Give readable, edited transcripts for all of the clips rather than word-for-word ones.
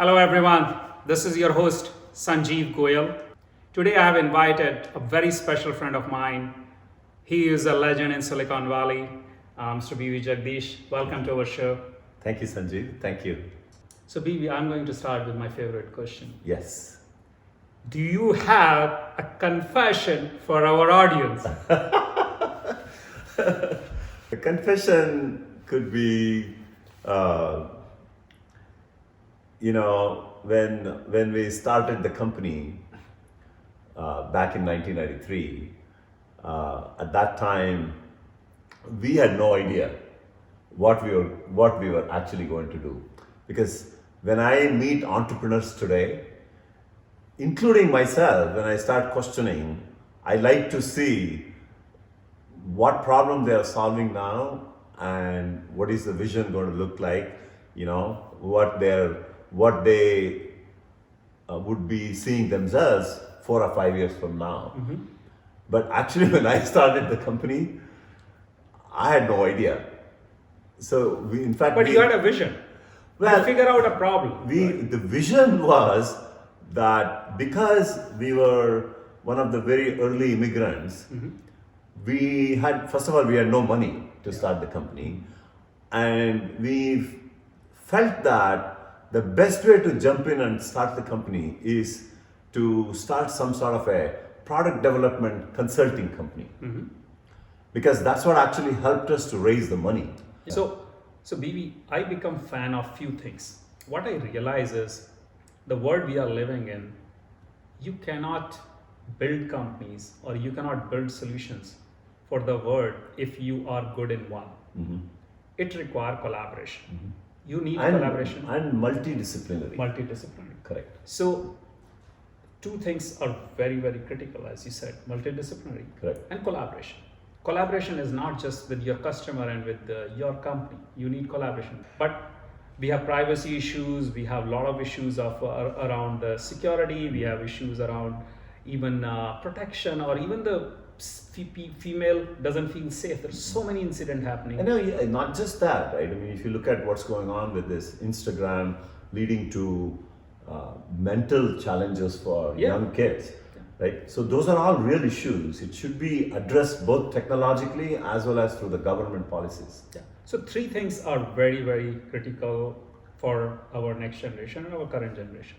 Hello everyone, this is your host Sanjiv Goyal. Today I have invited a very special friend of mine. He is a legend in Silicon Valley, Mr. Jagadeesh. Welcome to our show. Thank you, Sanjiv. Thank you. So BB, I'm going to start with my favorite question. Yes. Do you have a confession for our audience? The confession could be, when we started the company back in 1993, at that time, we had no idea what we were actually going to do. Because when I meet entrepreneurs today, including myself, when I start questioning, I like to see what problem they are solving now and what is the vision going to look like, what they would be seeing themselves 4 or 5 years from now. Mm-hmm. But actually, when I started the company, I had no idea. So you had a vision. Well, you figure out a problem. The vision was that because we were one of the very early immigrants, mm-hmm. we had no money to start the company, and we felt that the best way to jump in and start the company is to start some sort of a product development consulting company, mm-hmm. because that's what actually helped us to raise the money. So BB, I become fan of few things. What I realize is the world we are living in, you cannot build companies or you cannot build solutions for the world if you are good in one. Mm-hmm. It requires collaboration. Mm-hmm. You need collaboration. And multidisciplinary. Correct. So two things are very, very critical, as you said, multidisciplinary. Correct. And collaboration. Collaboration is not just with your customer and with your company. You need collaboration. But we have privacy issues. We have a lot of issues around the security. We have issues around even protection, or even the female doesn't feel safe. There's so many incidents happening. I know, not just that, right? I mean, if you look at what's going on with this Instagram leading to mental challenges for young kids. Right? So those are all real issues. It should be addressed both technologically as well as through the government policies. Yeah. So three things are very, very critical for our next generation and our current generation: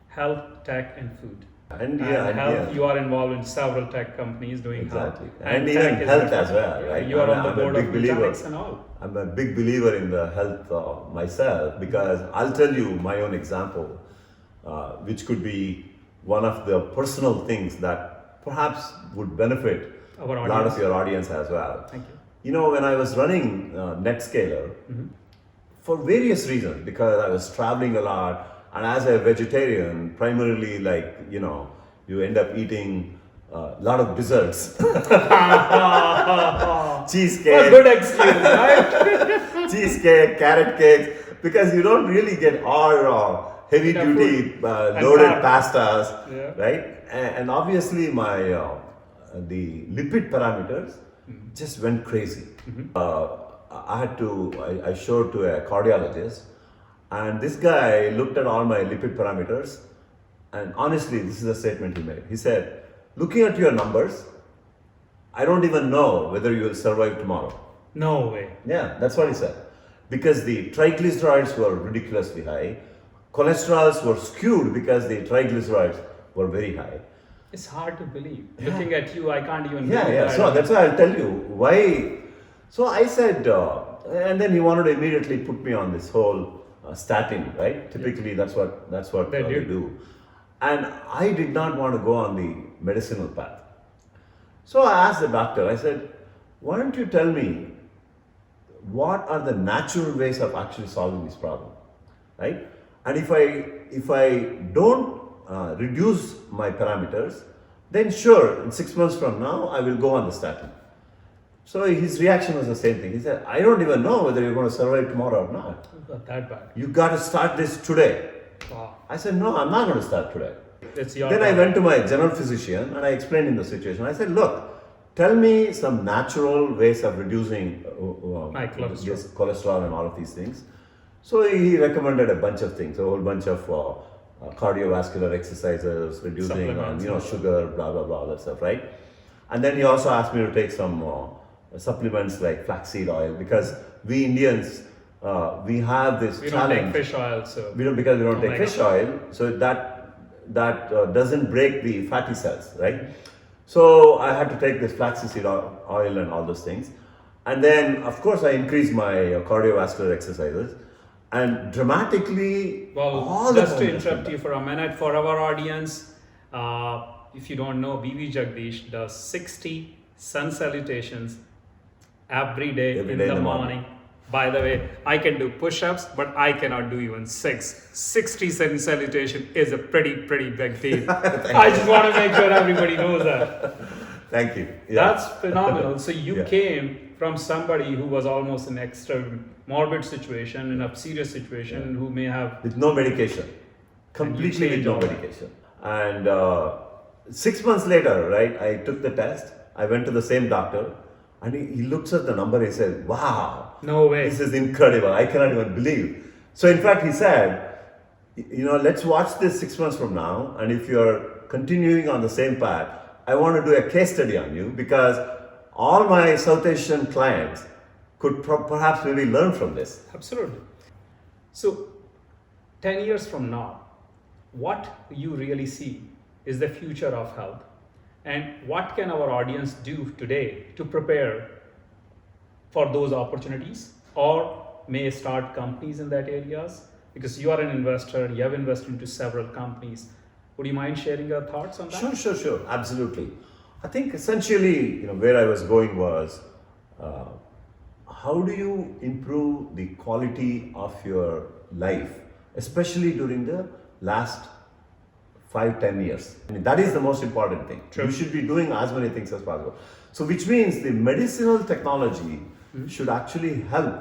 health, tech, and food. And health, you are involved in several tech companies doing exactly. health. And even health as well, right? You are on the board of Nutanix and all. I'm a big believer in the health myself, because I'll tell you my own example, which could be one of the personal things that perhaps would benefit a lot of your audience as well. Thank you. When I was running NetScaler, mm-hmm. for various reasons, because I was traveling a lot, and as a vegetarian, primarily you end up eating a lot of desserts. Cheesecake. A good excuse, right? Cheesecake, carrot cakes, because you don't really get all heavy duty loaded pastas, right? And obviously the lipid parameters mm-hmm. just went crazy. Mm-hmm. I showed to a cardiologist, and this guy looked at all my lipid parameters, and honestly, this is a statement he made. He said, looking at your numbers, I don't even know whether you will survive tomorrow. No way. Yeah, that's what he said. Because the triglycerides were ridiculously high. Cholesterols were skewed because the triglycerides were very high. It's hard to believe. Yeah. Looking at you, I can't even believe that. So that's why I'll tell you why. So I said, and then he wanted to immediately put me on this whole statin, right? Typically, that's what they do. And I did not want to go on the medicinal path. So I asked the doctor, I said, why don't you tell me what are the natural ways of actually solving this problem, right? And if I don't reduce my parameters, then sure, in 6 months from now, I will go on the statin. So his reaction was the same thing. He said, I don't even know whether you're going to survive tomorrow or not. It's not that bad. You got to start this today. Wow. I said, no, I'm not going to start today. Then I went to my general physician and I explained him the situation. I said, look, tell me some natural ways of reducing cholesterol and all of these things. So he recommended a bunch of things, a whole bunch of cardiovascular exercises, reducing Supplements. sugar, blah blah blah, that stuff, right? And then he also asked me to take some supplements like flaxseed oil, because we Indians we have this We don't challenge. take fish oil, so We don't, because we don't take omega. fish oil, so that doesn't break the fatty cells, right? So I had to take this flaxseed oil and all those things, and then of course I increased my cardiovascular exercises, and dramatically Well, all the just to hormones interrupt came you for a minute, for our audience, if you don't know, BV Jagadeesh does 60 sun salutations every day Every in day the in the morning. morning. By the way, I can do push-ups, but I cannot do even 6. 60 sun salutation is a pretty big deal. I just want to make sure everybody knows that. Thank you. Yeah. That's phenomenal. So you Yeah. came from somebody who was almost in extra morbid situation, in a serious situation, who may have With no medication, completely with changed no all that. medication. And 6 months later, right, I took the test. I went to the same doctor, and he looks at the number. He said, "Wow, no way. this is incredible. I cannot even believe." So in fact, he said, let's watch this 6 months from now, and if you're continuing on the same path, I want to do a case study on you, because all my South Asian clients could perhaps maybe learn from this. Absolutely. So 10 years from now, what you really see is the future of health, and what can our audience do today to prepare for those opportunities, or may start companies in that areas, because you are an investor, you have invested into several companies. Would you mind sharing your thoughts on that? Sure, absolutely. I think essentially, where I was going was, how do you improve the quality of your life, especially during the last 5-10 years? I mean, that is the most important thing. True. You should be doing as many things as possible. So, which means the medicinal technology should actually help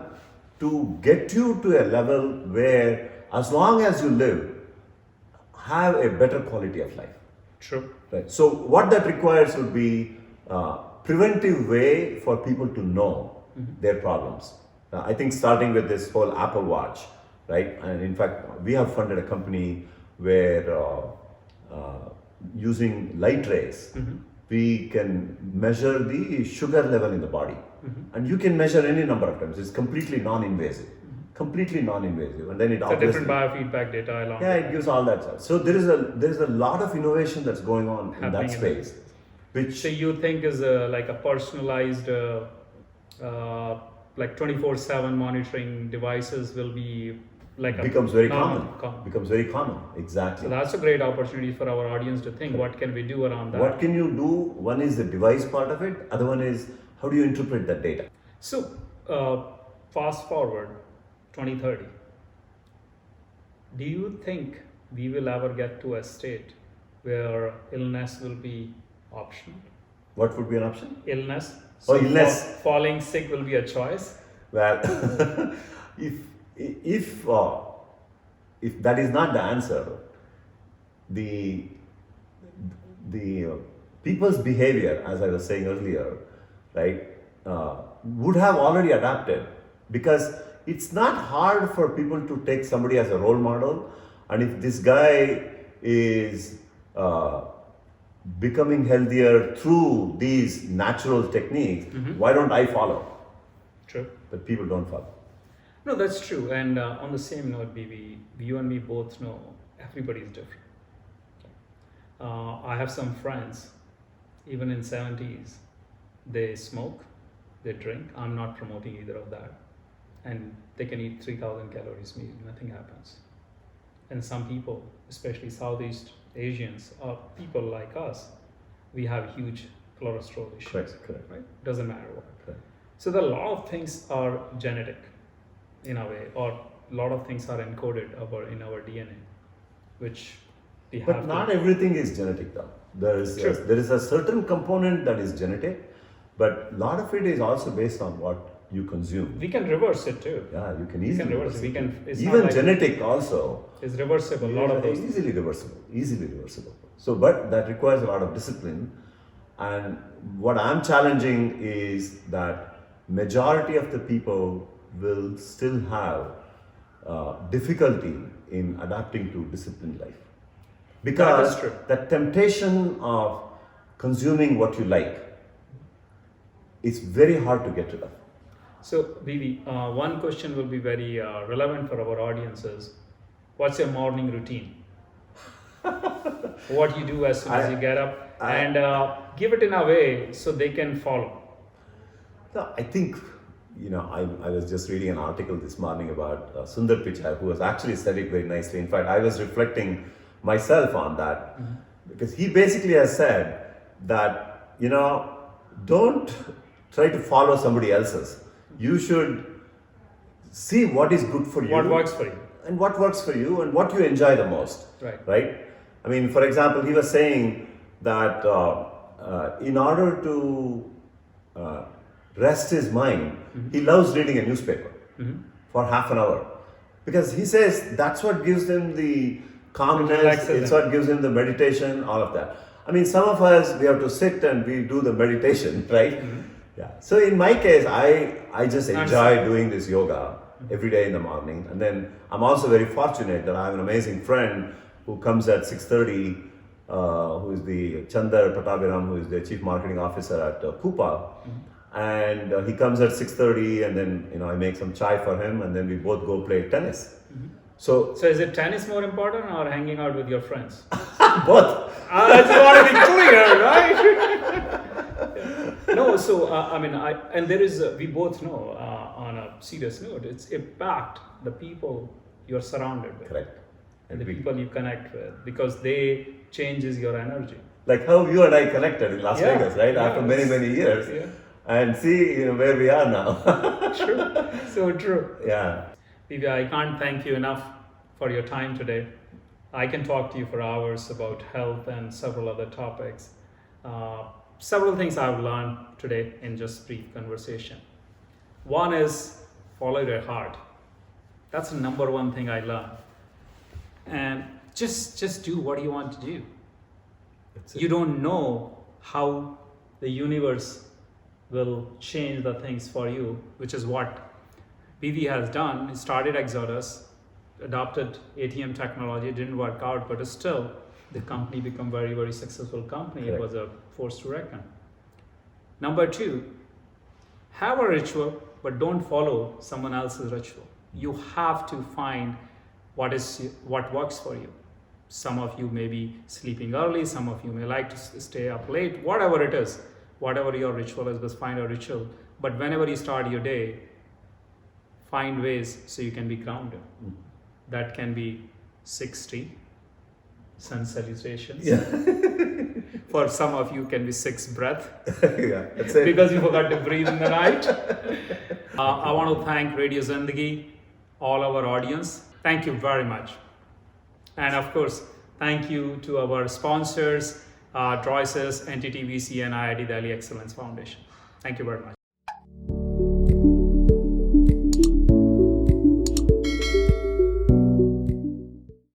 to get you to a level where, as long as you live, have a better quality of life. True. Right. So what that requires would be preventive way for people to know their problems. I think starting with this whole Apple Watch, right? And in fact, we have funded a company where using light rays, we can measure the sugar level in the body, and you can measure any number of times. It's completely non-invasive. Completely non-invasive, and then it So obviously different biofeedback data along. yeah, it gives all that stuff. So there is a lot of innovation that's going on in Happening that in space, which So you think is like a personalized, like 24/7 monitoring devices will be like becomes very normal- common. Becomes very common. So Exactly. that's a great opportunity for our audience to think, what can we do around that? What can you do? One is the device part of it. Other one is how do you interpret that data? So fast forward 2030. Do you think we will ever get to a state where illness will be optional? What would be an option? Illness. Oh, illness. Falling sick will be a choice. Well, if that is not the answer, the people's behavior, as I was saying earlier, right, would have already adapted, because it's not hard for people to take somebody as a role model, and if this guy is becoming healthier through these natural techniques, why don't I follow? True. But people don't follow. No, that's true. And on the same note, BB, you and me both know everybody's different. I have some friends, even in 70s, they smoke, they drink. I'm not promoting either of that. And they can eat 3,000 calories meal, nothing happens. And some people, especially Southeast Asians or people like us, we have huge cholesterol issues. Correct. Right? Doesn't matter what. Correct. So the lot of things are genetic in a way, or a lot of things are encoded in our DNA, which we have. But not everything is genetic though. There is a certain component that is genetic, but a lot of it is also based on what you consume. We can reverse it too. Yeah, you can easily reverse it. We can. It's even not like genetic also. It's reversible. A lot of those. Easily reversible. So, but that requires a lot of discipline. And what I'm challenging is that majority of the people will still have difficulty in adapting to disciplined life. That Because is true. the temptation of consuming what you like is very hard to get rid of. So, Vivi, one question will be very relevant for our audiences. What's your morning routine? What you do as soon as you get up, and give it in a way so they can follow. No, I think, I was just reading an article this morning about Sundar Pichai, who has actually said it very nicely. In fact, I was reflecting myself on that because he basically has said that, don't try to follow somebody else's. You should see what is good for you. What works for you. And what works for you and what you enjoy the most. Right? I mean, for example, he was saying that in order to rest his mind, he loves reading a newspaper for half an hour. Because he says that's what gives him the calmness, it's what gives him the meditation, all of that. I mean, some of us, we have to sit and we do the meditation, right? Yeah. So in my case, I just enjoy doing this yoga every day in the morning. And then I'm also very fortunate that I have an amazing friend who comes at 6:30, who is the Chandar Patabiram, who is the Chief Marketing Officer at Coupa. And he comes at 6:30 and then, I make some chai for him and then we both go play tennis. So is it tennis more important or hanging out with your friends? both. That's what to be clear, right? No, so and there is, we both know, on a serious note, it's impact the people you're surrounded with. Correct. And the people you connect with, because they changes your energy. Like how you and I connected in Las Vegas, right? After many, many years. Yeah. And see, where we are now. True. So true. Yeah. Vivi, I can't thank you enough for your time today. I can talk to you for hours about health and several other topics. Several things I've learned today in just brief conversation. One is follow your heart. That's the number one thing I learned. And just do what you want to do. You don't know how the universe will change the things for you, which is what Vivi has done. He started Exodus, adopted ATM technology, didn't work out, but still the company became very, very successful company. Correct. It was a force to reckon. Number two, have a ritual, but don't follow someone else's ritual. You have to find what works for you. Some of you may be sleeping early, some of you may like to stay up late, whatever it is, whatever your ritual is, just find a ritual. But whenever you start your day, find ways so you can be grounded. That can be 60 sun salutations. Yeah. For some of you can be 6 breath. Yeah, that's it. Because you forgot to breathe in the night. I want to thank Radio Zindagi, all our audience. Thank you very much. And of course, thank you to our sponsors, Droices, NTTVC, and IIT Delhi Excellence Foundation. Thank you very much.